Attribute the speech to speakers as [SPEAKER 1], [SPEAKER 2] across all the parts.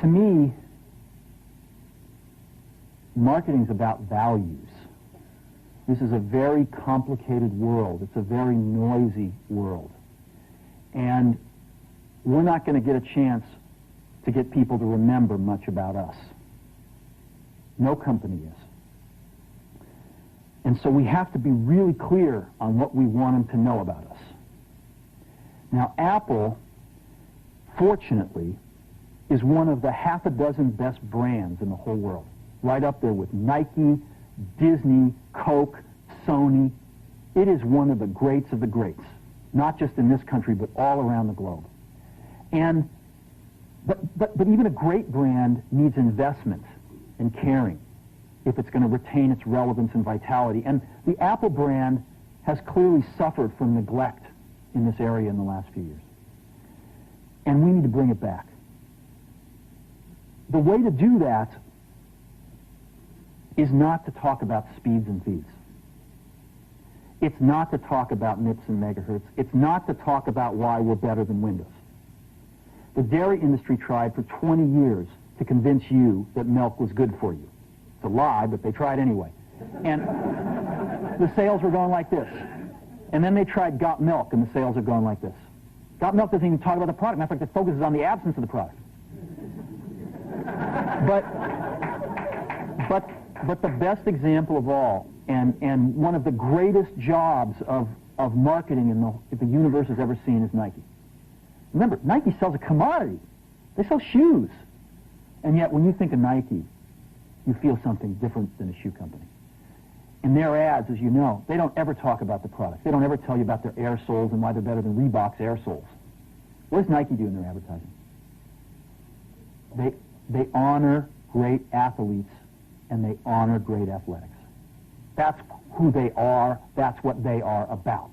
[SPEAKER 1] To me, marketing is about values. This is a very complicated world. It's a very noisy world. And we're not going to get a chance to get people to remember much about us. No company is. And so we have to be really clear on what we want them to know about us. Now, Apple, fortunately, is one of the half a dozen best brands in the whole world. Right up there with Nike, Disney, Coke, Sony. It is one of the greats of the greats, not just in this country, but all around the globe. And but even a great brand needs investment and caring if it's going to retain its relevance and vitality. And the Apple brand has clearly suffered from neglect in this area in the last few years. And we need to bring it back. The way to do that is not to talk about speeds and feeds. It's not to talk about MIPS and megahertz. It's not to talk about why we're better than Windows. The dairy industry tried for 20 years to convince you that milk was good for you. It's a lie, but they tried anyway. And the sales were going like this. And then they tried Got Milk, and the sales are going like this. Got Milk doesn't even talk about the product. Matter of fact, it focuses on the absence of the product. But the best example of all, and one of the greatest jobs of marketing the universe has ever seen is Nike. Remember, Nike sells a commodity. They sell shoes. And yet, when you think of Nike, you feel something different than a shoe company. In their ads, as you know, they don't ever talk about the product. They don't ever tell you about their air soles and why they're better than Reebok's air soles. What does Nike do in their advertising? They honor great athletes and they honor great athletics. That's who they are. That's what they are about.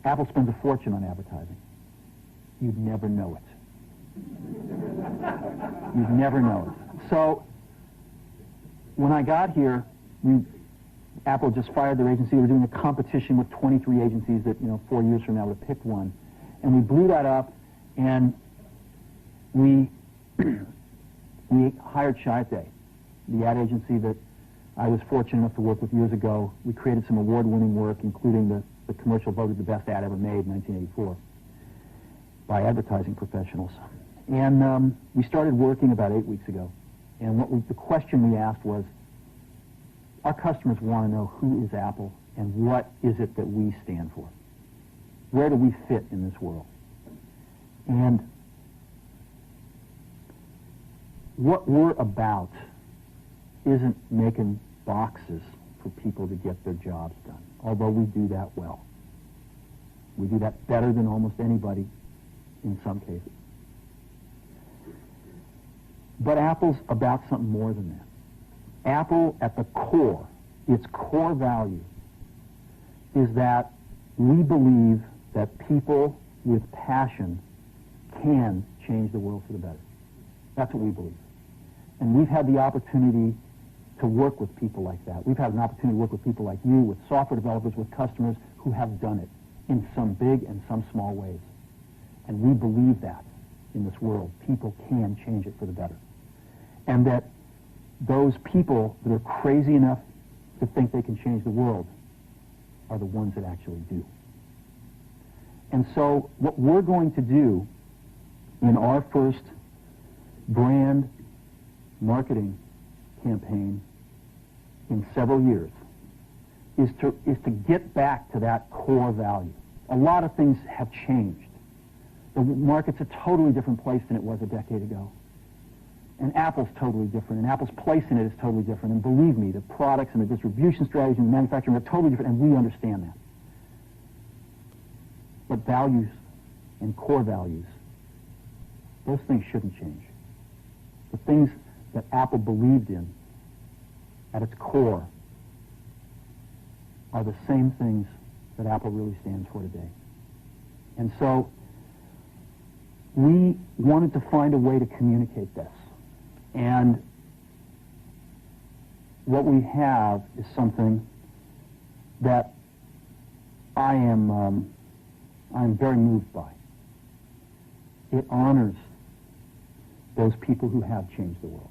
[SPEAKER 1] Apple spends a fortune on advertising. You'd never know it. You'd never know it. So, when I got here, Apple just fired their agency. We were doing a competition with 23 agencies that, 4 years from now would have picked one. And we blew that up, and we hired Chiat, the ad agency that I was fortunate enough to work with years ago. We created some award-winning work, including the commercial voted the best ad ever made in 1984 by advertising professionals. And we started working about 8 weeks ago. And the question we asked was, our customers want to know who is Apple and what is it that we stand for? Where do we fit in this world? And what we're about isn't making boxes for people to get their jobs done, although we do that well. We do that better than almost anybody in some cases. But Apple's about something more than that. Apple, at the core, its core value, is that we believe that people with passion can change the world for the better. That's what we believe. And we've had the opportunity to work with people like that. We've had an opportunity to work with people like you, with software developers, with customers who have done it in some big and some small ways. And we believe that in this world, people can change it for the better. And that those people that are crazy enough to think they can change the world are the ones that actually do. And so what we're going to do in our first brand marketing campaign in several years is to get back to that core value. A lot of things have changed. The market's a totally different place than it was a decade ago. And Apple's totally different, and Apple's place in it is totally different. And believe me, the products and the distribution strategy and the manufacturing are totally different, and we understand that. But values and core values, those things shouldn't change. The things that Apple believed in at its core are the same things that Apple really stands for today. And so we wanted to find a way to communicate this. And what we have is something that I'm very moved by. It honors those people who have changed the world.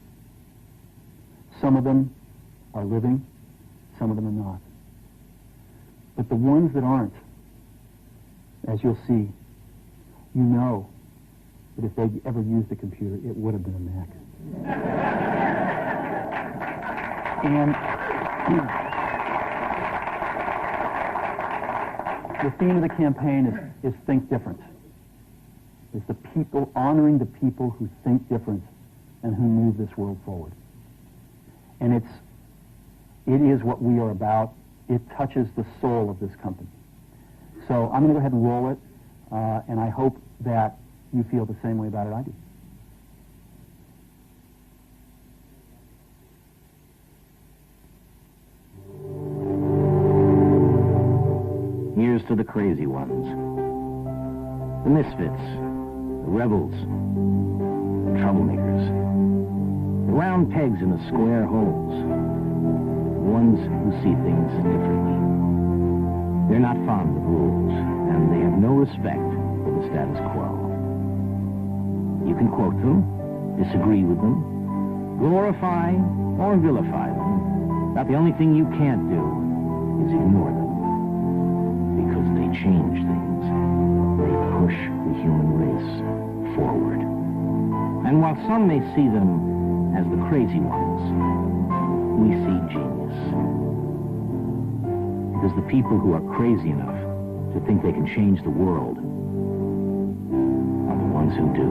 [SPEAKER 1] Some of them are living, some of them are not. But the ones that aren't, as you'll see, you know that if they'd ever used a computer, it would have been a Mac. And the theme of the campaign is think different. It's the people, honoring the people who think different and who move this world forward. And it is what we are about. It touches the soul of this company. So I'm going to go ahead and roll it, and I hope that you feel the same way about it I do.
[SPEAKER 2] Here's to the crazy ones, the misfits, the rebels, the troublemakers, the round pegs in the square holes, the ones who see things differently. They're not fond of rules, and they have no respect for the status quo. You can quote them, disagree with them, glorify or vilify them, but the only thing you can't do is ignore them. Because they change things. They push the human race forward. And while some may see them as the crazy ones, we see genius. Because the people who are crazy enough to think they can change the world are the ones who do.